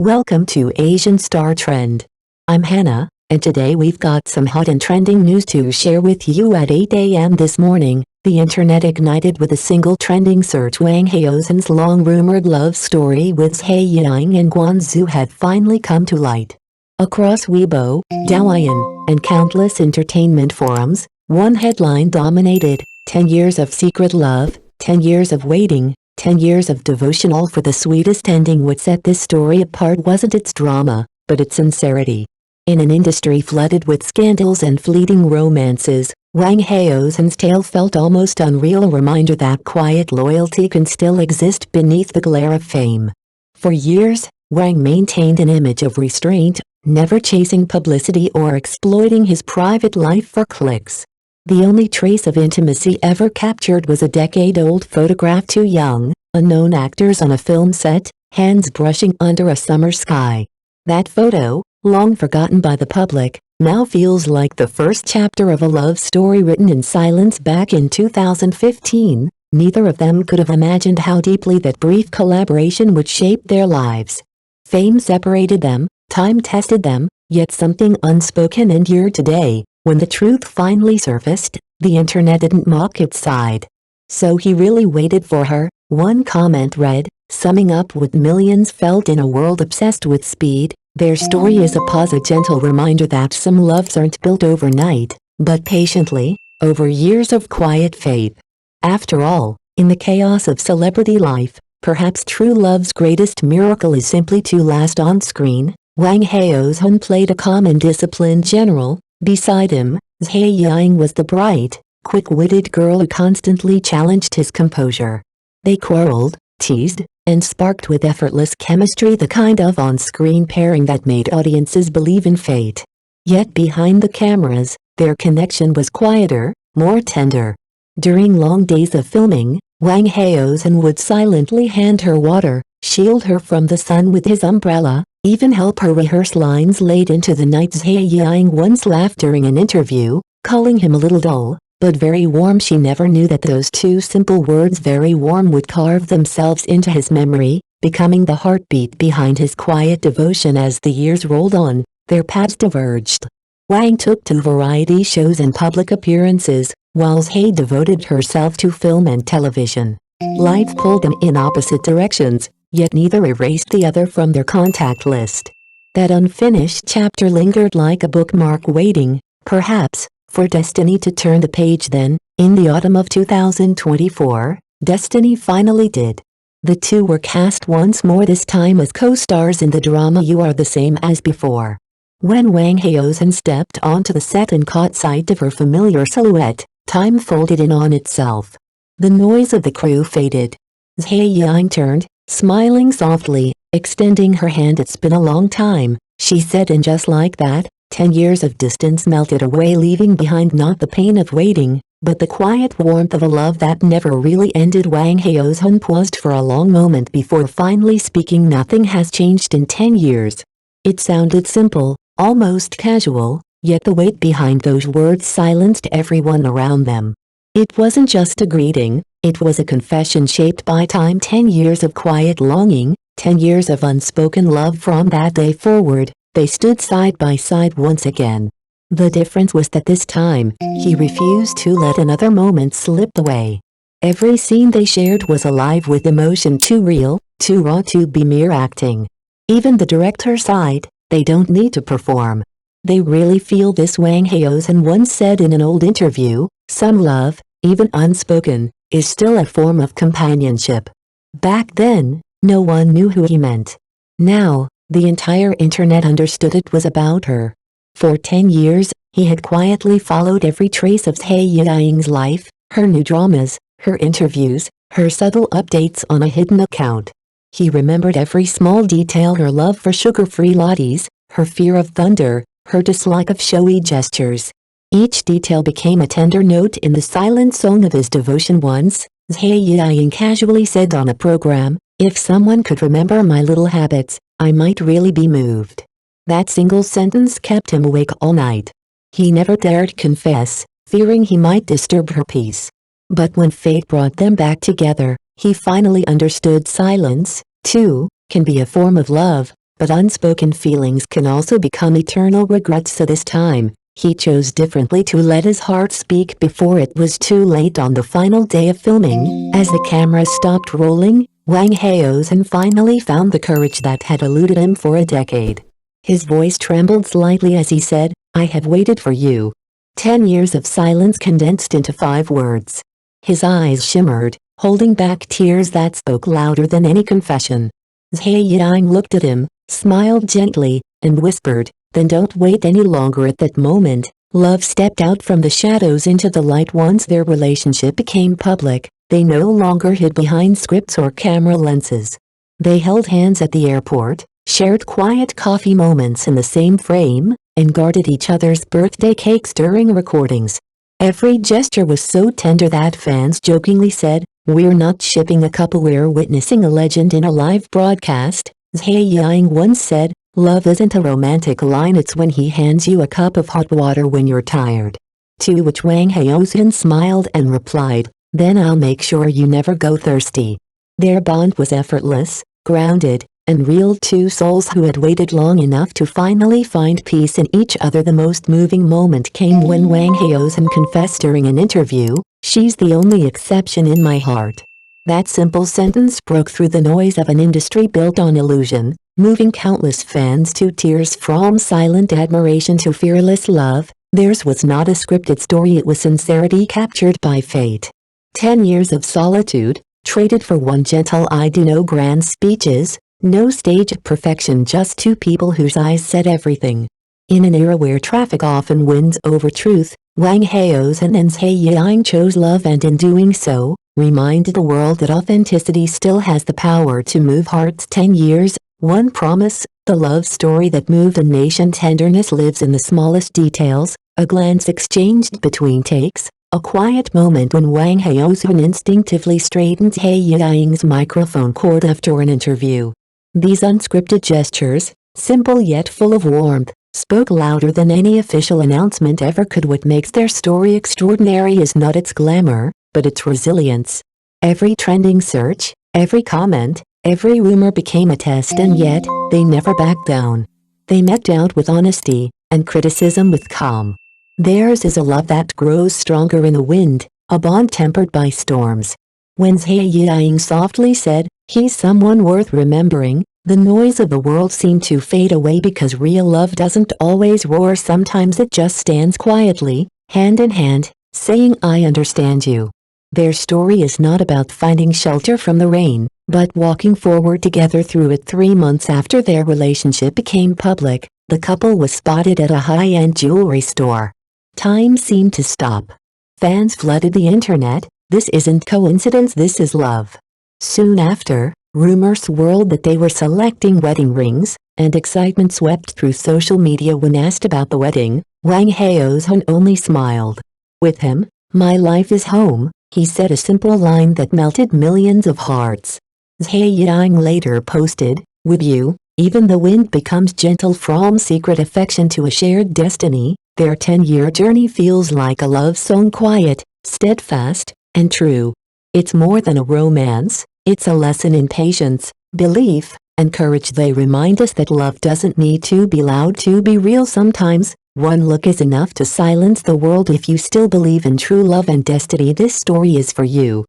Welcome to Asian Star Trend. I'm Hannah, and today we've got some hot and trending news to share with you at 8 a.m. this morning. The internet ignited with a single trending search. Wang Haozhen's long-rumored love story with Zhai Yiying in Guangzhou had finally come to light. Across Weibo, Douyin, and countless entertainment forums, one headline dominated: 10 years of secret love, 10 years of waiting, 10 years of devotion, all for the sweetest ending. What set this story apart wasn't its drama, but its sincerity. In an industry flooded with scandals and fleeting romances, Wang Haozhen's tale felt almost unreal, a reminder that quiet loyalty can still exist beneath the glare of fame. For years, Wang maintained an image of restraint, never chasing publicity or exploiting his private life for clicks. The only trace of intimacy ever captured was a decade-old photograph, two young, unknown actors on a film set, hands brushing under a summer sky. That photo, long forgotten by the public, now feels like the first chapter of a love story written in silence back in 2015. Neither of them could have imagined how deeply that brief collaboration would shape their lives. Fame separated them, time tested them, yet something unspoken endured today. When the truth finally surfaced, the internet didn't mock its side. "So he really waited for her," one comment read, summing up what millions felt in a world obsessed with speed. Their story is a pause, a gentle reminder that some loves aren't built overnight, but patiently, over years of quiet faith. After all, in the chaos of celebrity life, perhaps true love's greatest miracle is simply to last on screen. Wang Haozhen played a calm and disciplined general. Beside him, Zhai Yiying was the bright, quick-witted girl who constantly challenged his composure. They quarreled, teased, and sparked with effortless chemistry, the kind of on-screen pairing that made audiences believe in fate. Yet behind the cameras, their connection was quieter, more tender. During long days of filming, Wang Haozhen would silently hand her water, shield her from the sun with his umbrella, even help her rehearse lines late into the night. Zhai Yiying once laughed during an interview, calling him a little dull, but very warm. She never knew that those two simple words, very warm, would carve themselves into his memory, becoming the heartbeat behind his quiet devotion. As the years rolled on, their paths diverged. Wang took to variety shows and public appearances, while Zhai devoted herself to film and television. Life pulled them in opposite directions, yet neither erased the other from their contact list. That unfinished chapter lingered like a bookmark, waiting, perhaps, for destiny to turn the page. Then, in the autumn of 2024, destiny finally did. The two were cast once more, this time as co-stars in the drama You Are the Same as Before. When Wang Haozhen stepped onto the set and caught sight of her familiar silhouette, time folded in on itself. The noise of the crew faded. Zhai Yiying turned, smiling softly, extending her hand. "It's been a long time," she said, and just like that, 10 years of distance melted away, leaving behind not the pain of waiting, but the quiet warmth of a love that never really ended. Wang Haozhen paused for a long moment before finally speaking. "Nothing has changed in 10 years." It sounded simple, almost casual, yet the weight behind those words silenced everyone around them. It wasn't just a greeting, it was a confession shaped by time. 10 years of quiet longing, 10 years of unspoken love. From that day forward, they stood side by side once again. The difference was that this time, he refused to let another moment slip away. Every scene they shared was alive with emotion, too real, too raw to be mere acting. Even the director sighed, "They don't need to perform. They really feel this." Wang Haozhen once said in an old interview, "Some love, even unspoken, is still a form of companionship." Back then, no one knew who he meant. Now, the entire internet understood it was about her. For 10 years, he had quietly followed every trace of Zhai Yiying's life, her new dramas, her interviews, her subtle updates on a hidden account. He remembered every small detail: her love for sugar-free lattes, her fear of thunder, her dislike of showy gestures. Each detail became a tender note in the silent song of his devotion. Once, Zhai Yiying casually said on a program, "If someone could remember my little habits, I might really be moved." That single sentence kept him awake all night. He never dared confess, fearing he might disturb her peace. But when fate brought them back together, he finally understood silence, too, can be a form of love, But unspoken feelings can also become eternal regrets, so this time, he chose differently to let his heart speak before it was too late. On the final day of filming, as the camera stopped rolling, Wang Haozhen finally found the courage that had eluded him for a decade. His voice trembled slightly as he said, "I have waited for you." 10 years of silence condensed into 5 words. His eyes shimmered, holding back tears that spoke louder than any confession. Zhai Yiying looked at him, smiled gently, and whispered, "Then don't wait any longer." At that moment, love stepped out from the shadows into the light. Once their relationship became public, they no longer hid behind scripts or camera lenses. They held hands at the airport, shared quiet coffee moments in the same frame, and guarded each other's birthday cakes during recordings. Every gesture was so tender that fans jokingly said, "We're not shipping a couple, we're witnessing a legend in a live broadcast." Zhai Yiying once said, "Love isn't a romantic line, it's when he hands you a cup of hot water when you're tired." To which Wang Haozhen smiled and replied, "Then I'll make sure you never go thirsty." Their bond was effortless, grounded, and real. Two souls who had waited long enough to finally find peace in each other. The most moving moment came when Wang Haozhen confessed during an interview, "She's the only exception in my heart." That simple sentence broke through the noise of an industry built on illusion, moving countless fans to tears. From silent admiration to fearless love, theirs was not a scripted story, it was sincerity captured by fate. 10 years of solitude, traded for one gentle "I do." No grand speeches, no stage of perfection, just two people whose eyes said everything. In an era where traffic often wins over truth, Wang Haozhen and Zhai Yiying chose love, and in doing so, reminded the world that authenticity still has the power to move hearts. 10 years, one promise, the love story that moved a nation. Tenderness lives in the smallest details, a glance exchanged between takes, a quiet moment when Wang Haozhen instinctively straightened Zhai Yiying's microphone cord after an interview. These unscripted gestures, simple yet full of warmth, spoke louder than any official announcement ever could. What makes their story extraordinary is not its glamour, but its resilience. Every trending search, every comment, every rumor became a test, and yet, they never backed down. They met doubt with honesty, and criticism with calm. Theirs is a love that grows stronger in the wind, a bond tempered by storms. When Zhai Yiying softly said, "He's someone worth remembering," the noise of the world seemed to fade away, because real love doesn't always roar. Sometimes it just stands quietly, hand in hand, saying, "I understand you." Their story is not about finding shelter from the rain, but walking forward together through it. 3 months after their relationship became public, the couple was spotted at a high-end jewelry store. Time seemed to stop. Fans flooded the internet. "This isn't coincidence, this is love." Soon after, rumors swirled that they were selecting wedding rings, and excitement swept through social media. When asked about the wedding, Wang Haozhen only smiled. With him, "My life is home," he said, a simple line that melted millions of hearts. Zhai Yiying later posted, "With you, even the wind becomes gentle." From secret affection to a shared destiny, their 10-year journey feels like a love song, quiet, steadfast, and true. It's more than a romance, it's a lesson in patience, belief, and courage. They remind us that love doesn't need to be loud to be real. Sometimes, one look is enough to silence the world. If you still believe in true love and destiny, this story is for you.